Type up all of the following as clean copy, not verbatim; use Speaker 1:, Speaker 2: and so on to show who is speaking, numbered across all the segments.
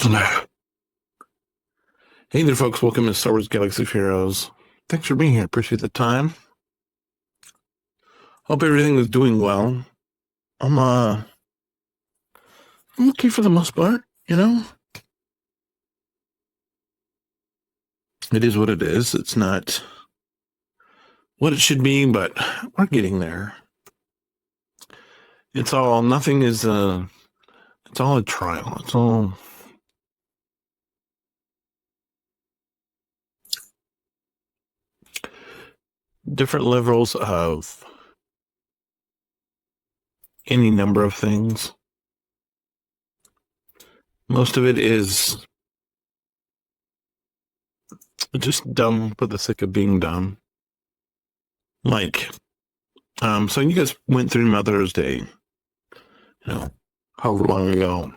Speaker 1: Hey there, folks. Welcome to Star Wars Galaxy of Heroes. Thanks for being here. Appreciate the time. Hope everything is doing well. I'm uh I'm okay for the most part, you know? It is what it is. It's not what it should be, but we're getting there. It's all a trial. It's all different levels of any number of things. Most of it is just dumb for the sake of being dumb. Like, so you guys went through Mother's Day, however long ago.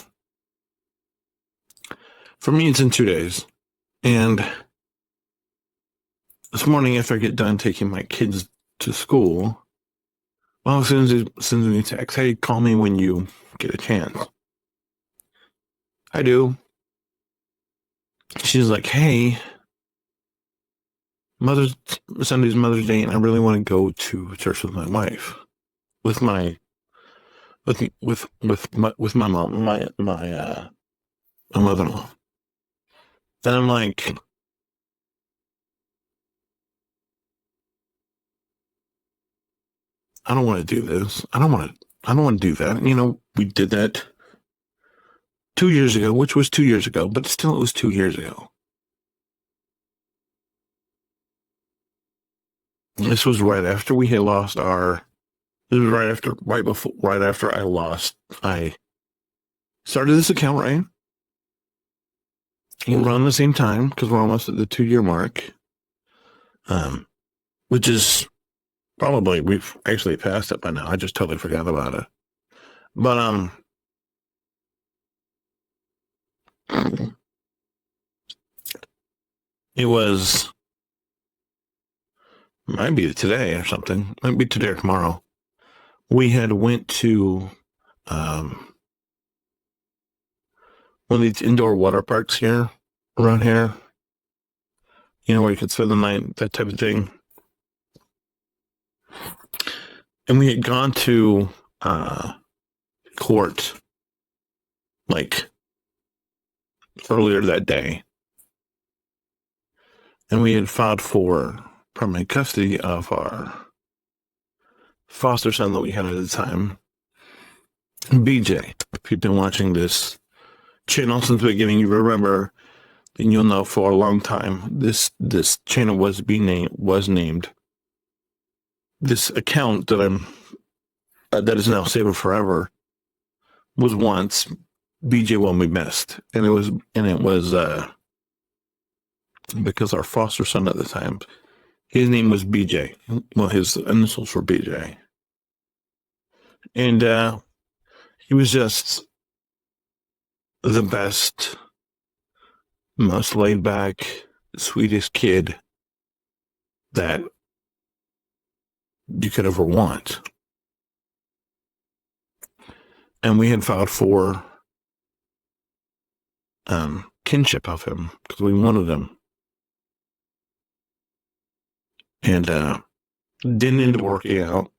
Speaker 1: For me, it's in 2 days. And this morning, after I get done taking my kids to school, well, as soon as he sends me a text, hey, call me when you get a chance. I do. She's like, hey, Sunday's Mother's Day, and I really want to go to church with my wife, with my mom, my mother-in-law. Then I'm like, I don't want to do this. I don't want to do that. We did that 2 years ago, which was 2 years ago, but still it was 2 years ago. This was right after we had lost this was right after I started this account, right? And around the same time, because we're almost at the 2 year mark. Which is probably, we've actually passed it by now. I just totally forgot about it. But, it might be today or something. Might be today or tomorrow. We had went to, one of these indoor water parks here, around here. Where you could spend the night, that type of thing. And we had gone to, court, like, earlier that day. And we had filed for permanent custody of our foster son that we had at the time, BJ. If you've been watching this channel since the beginning, you remember, then you'll know for a long time this channel was named. This account that is now Sava Forever was once BJ Won't Be Missed, and it was because our foster son at the time, his name was BJ. Well, his initials were BJ. And he was just the best, most laid back, sweetest kid that you could ever want. And we had filed for kinship of him because we wanted him. And didn't end up working out.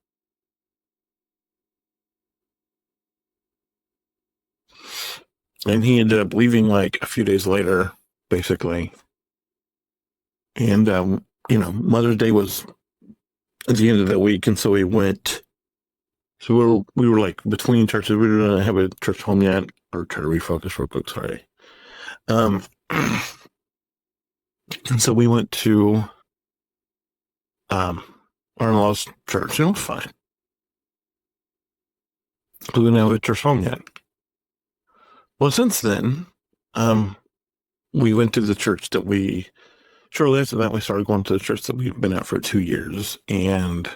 Speaker 1: And he ended up leaving like a few days later, basically. And, Mother's Day was at the end of the week. And so we went. So we were like between churches. We didn't have a church home yet, or try to refocus real quick. Sorry. And so we went to our in-laws' church. It was fine. We didn't have a church home yet. Well, since then, we went to the church shortly after that, we started going to the church that we've been at for 2 years, and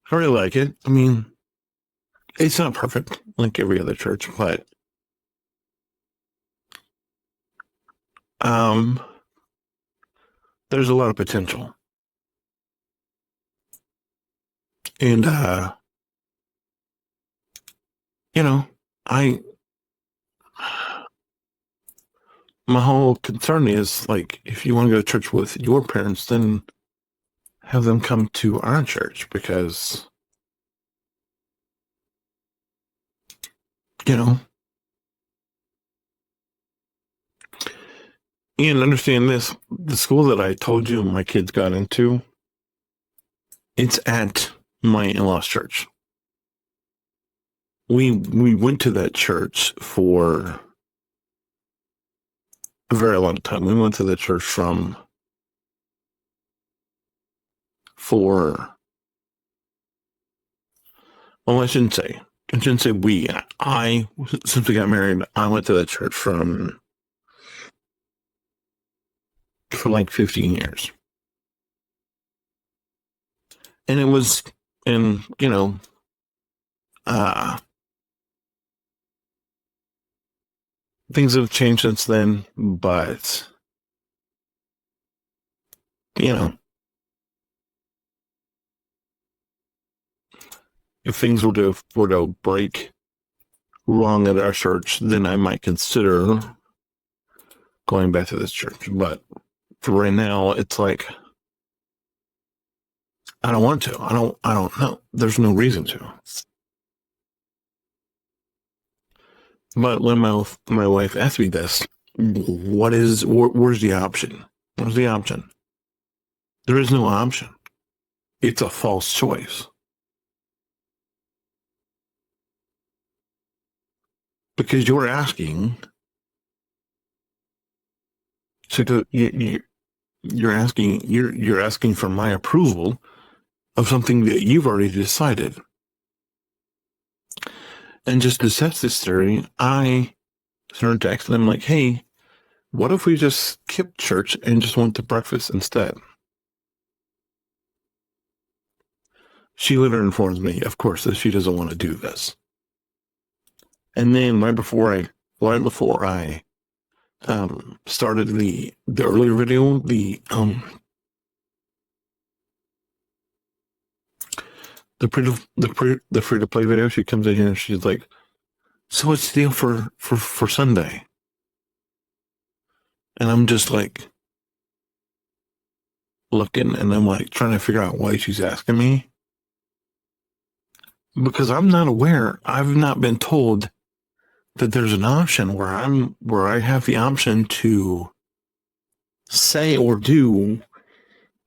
Speaker 1: I really like it. I mean, it's not perfect like every other church, but there's a lot of potential. And, I my whole concern is like, if you want to go to church with your parents, then have them come to our church because, you know, and understand this, the school that I told you my kids got into, it's at my in-laws church. We went to that church for a very long time. We went to the church for, well, I shouldn't say we. Since we got married, I went to that church for like 15 years. And it was, and, things have changed since then, but, if things were to break wrong at our church, then I might consider going back to this church. But for right now, it's like, I don't want to. I don't know. There's no reason to. But when my wife asked me this, where's the option? Where's the option? There is no option. It's a false choice. Because you're asking, you're asking for my approval of something that you've already decided. And just to test this theory, I sent her a text and I'm like, hey, what if we just skipped church and just went to breakfast instead? She later informs me, of course, that she doesn't want to do this. And then right before I started the earlier video, the free to play video, she comes in here and she's like, so what's the deal for Sunday? And I'm just like looking, and I'm like trying to figure out why she's asking me, because I'm not aware. I've not been told that there's an option where I have the option to say or do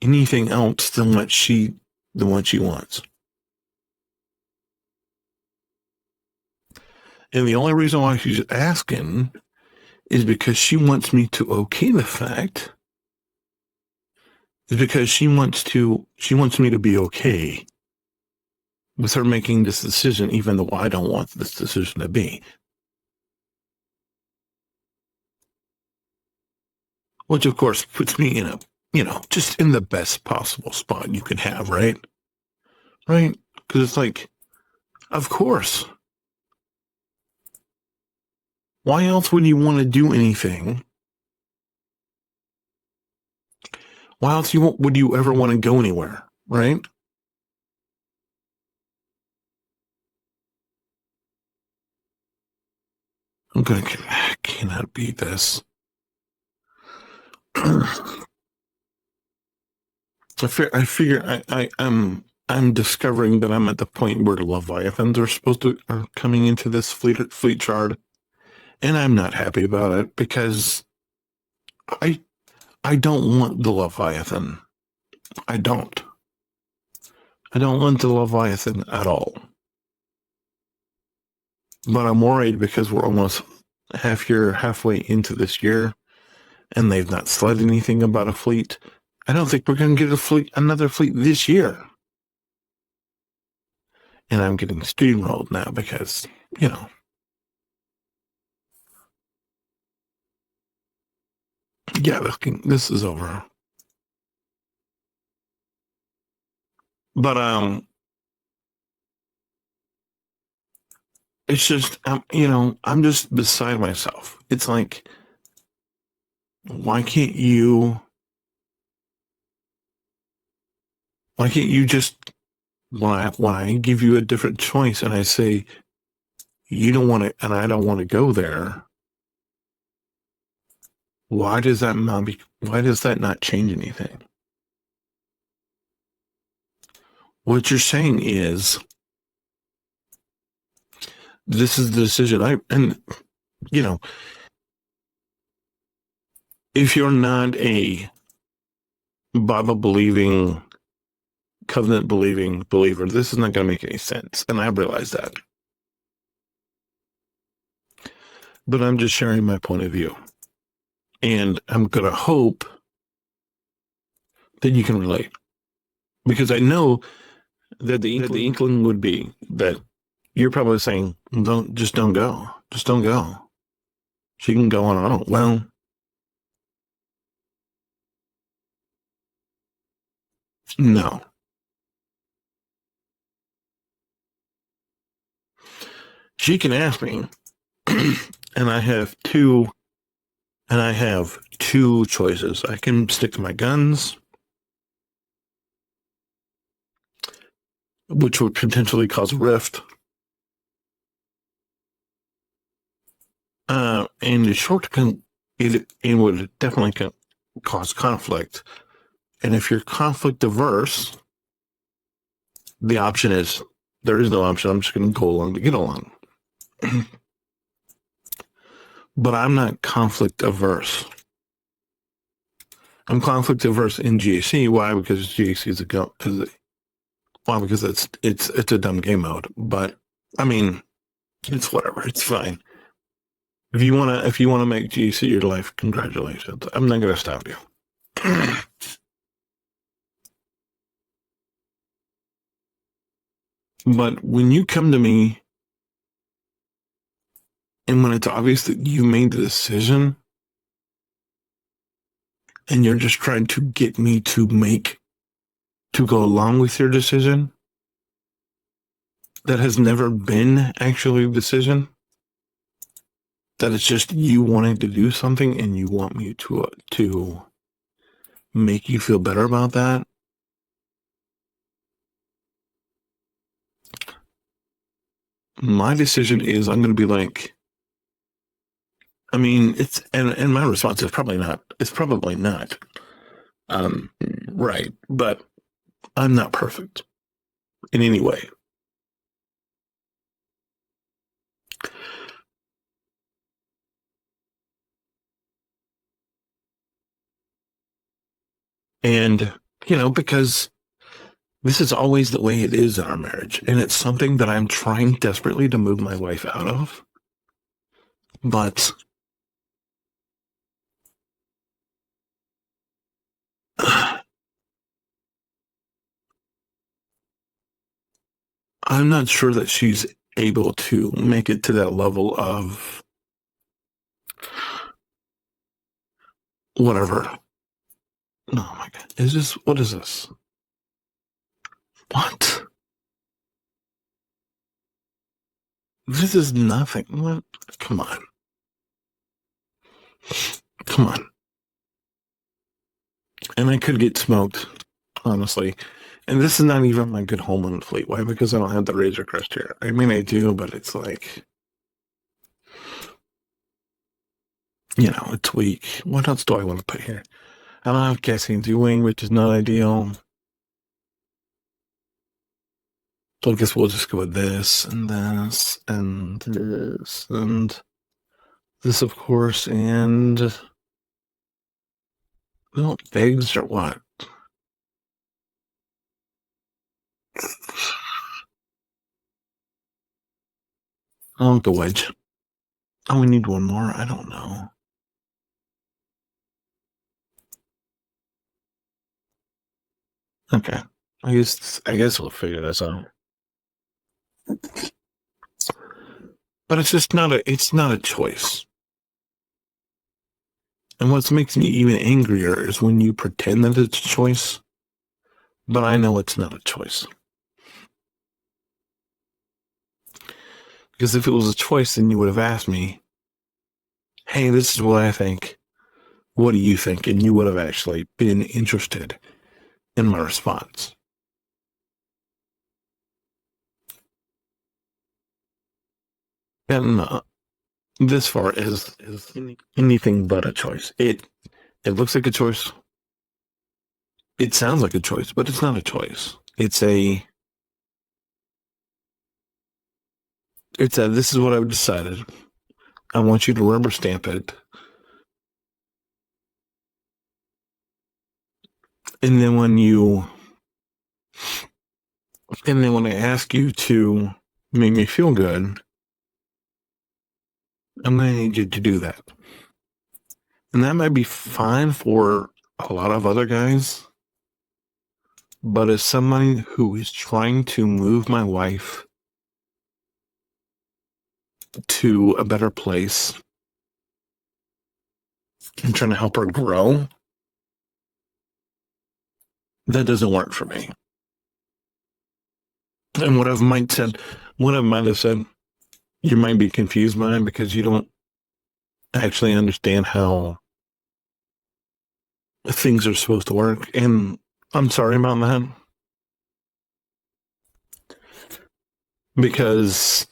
Speaker 1: anything else than what she wants. And the only reason why she's asking is because she wants me to okay the fact, is because she wants me to be okay with her making this decision, even though I don't want this decision to be. Which of course puts me in just in the best possible spot you can have, right? Right? Because it's like, of course. Why else would you want to do anything? Why else would you ever want to go anywhere, right? I cannot beat this. I figure I'm discovering that I'm at the point where Leviathans are coming into this fleet chart, and I'm not happy about it because I don't want the Leviathan. I don't want the Leviathan at all. But I'm worried because we're almost halfway into this year, and they've not said anything about a fleet. I don't think we're going to get another fleet this year. And I'm getting steamrolled now because, yeah, this is over. But it's just I'm just beside myself. It's like, why can't you just, when I give you a different choice and I say you don't want to and I don't want to go there, why does that not change anything? What you're saying is this is the decision and you know, if you're not a Bible believing, covenant believing believer, this is not going to make any sense. And I realize that. But I'm just sharing my point of view. And I'm going to hope that you can relate. Because I know that the inkling would be that you're probably saying, don't go. Just don't go. She can go on her own. Well, no. She can ask me, and I have two choices. I can stick to my guns, which would potentially cause a rift. And the short term, it would definitely cause conflict. And if you're conflict averse, the option is there is no option. I'm just going to go along to get along. But I'm not conflict averse. I'm conflict averse in GAC. Why? Because GAC is because it's a dumb game mode. But I mean, it's whatever. It's fine. If you wanna make GAC your life, congratulations. I'm not gonna stop you. But when you come to me, and when it's obvious that you made the decision, and you're just trying to get me to go along with your decision, that has never been actually a decision, that it's just you wanting to do something and you want me to make you feel better about that. My decision is I'm going to be like, I mean, it's, and my response is probably not, right. But I'm not perfect in any way. And, because this is always the way it is in our marriage. And it's something that I'm trying desperately to move my wife out of. But I'm not sure that she's able to make it to that level of whatever. Oh my God. What is this? What? This is nothing. What? Come on. Come on. And I could get smoked, honestly. And this is not even my good home on the fleet. Why? Because I don't have the Razor Crest here. I mean, I do, but it's like, it's weak. What else do I want to put here? I don't have casein wing, which is not ideal. So I guess we'll just go with this and this and this and this, of course, and well, figs or what? I want the wedge. Oh, we need one more. I don't know. Okay. I guess we'll figure this out. But it's not a choice. And what makes me even angrier is when you pretend that it's a choice, but I know it's not a choice. Because if it was a choice, then you would have asked me, hey, this is what I think. What do you think? And you would have actually been interested in my response. And this far is anything but a choice. It looks like a choice. It sounds like a choice, but it's not a choice. It's a this is what I've decided. I want you to rubber stamp it. And then when I ask you to make me feel good, I'm going to need you to do that. And that might be fine for a lot of other guys. But as somebody who is trying to move my wife to a better place and trying to help her grow, that doesn't work for me. And what I might have said, you might be confused by it because you don't actually understand how things are supposed to work. And I'm sorry about that. Because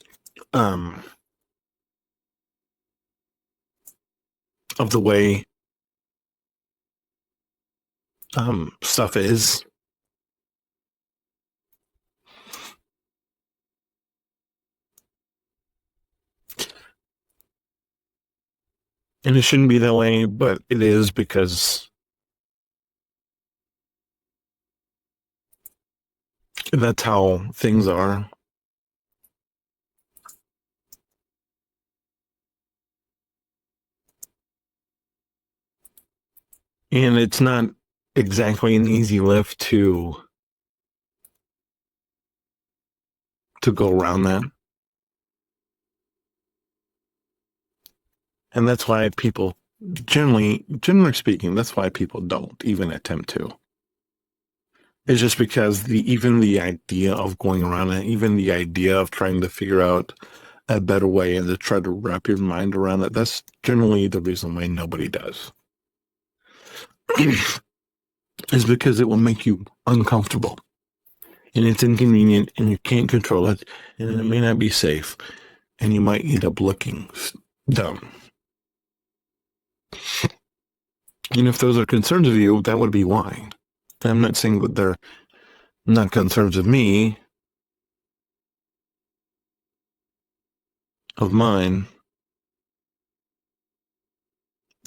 Speaker 1: of the way stuff is. And it shouldn't be that way, but it is because that's how things are. And it's not exactly an easy lift to go around that. And that's why people generally speaking, that's why people don't even attempt to. It's just because even the idea of going around it, even the idea of trying to figure out a better way and to try to wrap your mind around it, that's generally the reason why nobody does. Is because it will make you uncomfortable. And it's inconvenient and you can't control it. And it may not be safe. And you might end up looking dumb. And if those are concerns of you, that would be why. I'm not saying that they're not concerns of me, of mine.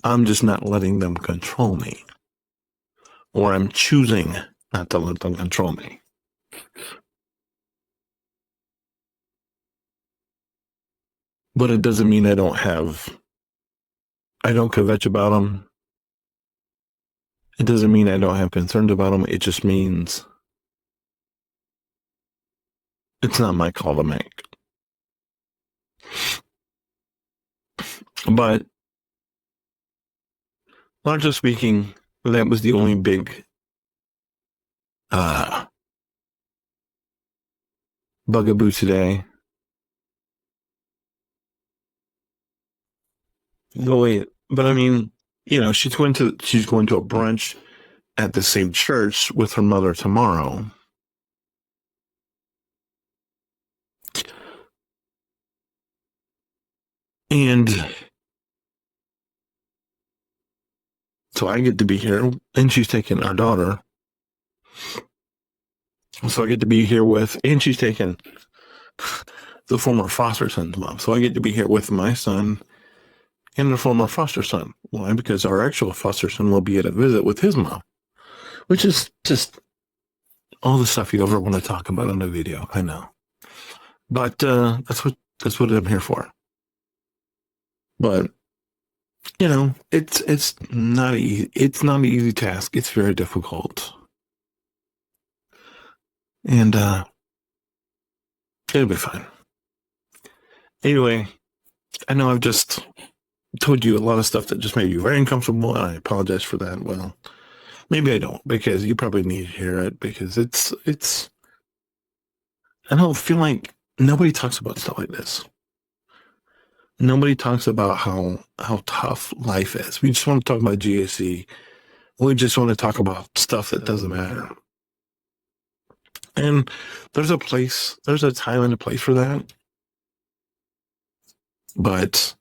Speaker 1: I'm just not letting them control me. Or I'm choosing not to let them control me. But it doesn't mean I don't kvetch about them. It doesn't mean I don't have concerns about them. It just means it's not my call to make. But largely speaking, that was the only big bugaboo today. No, wait, but I mean, she's going to a brunch at the same church with her mother tomorrow. And so I get to be here, and she's taking our daughter. So I get to be here and she's taking the former foster son's mom. So I get to be here with my son and the former foster son. Why? Because our actual foster son will be at a visit with his mom, which is just all the stuff you ever want to talk about on a video. I know, but that's what I'm here for. But it's not easy. It's not an easy task. It's very difficult, and it'll be fine. Anyway, I know I've just told you a lot of stuff that just made you very uncomfortable, and I apologize for that. Well, maybe I don't, because you probably need to hear it, because it's I don't feel like nobody talks about stuff like this. Nobody talks about how tough life is. We just want to talk about GAC. We just want to talk about stuff that doesn't matter. And there's a time and a place for that. But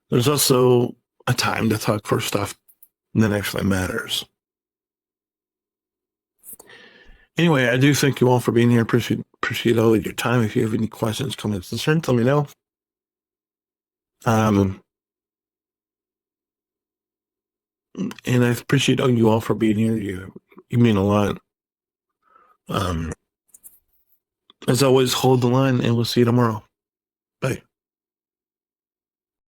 Speaker 1: there's also a time to talk for stuff that actually matters. Anyway, I do thank you all for being here. Appreciate all of your time. If you have any questions, comments, concerns, let me know. And I appreciate you all for being here. You mean a lot. As always, hold the line, and we'll see you tomorrow. Bye.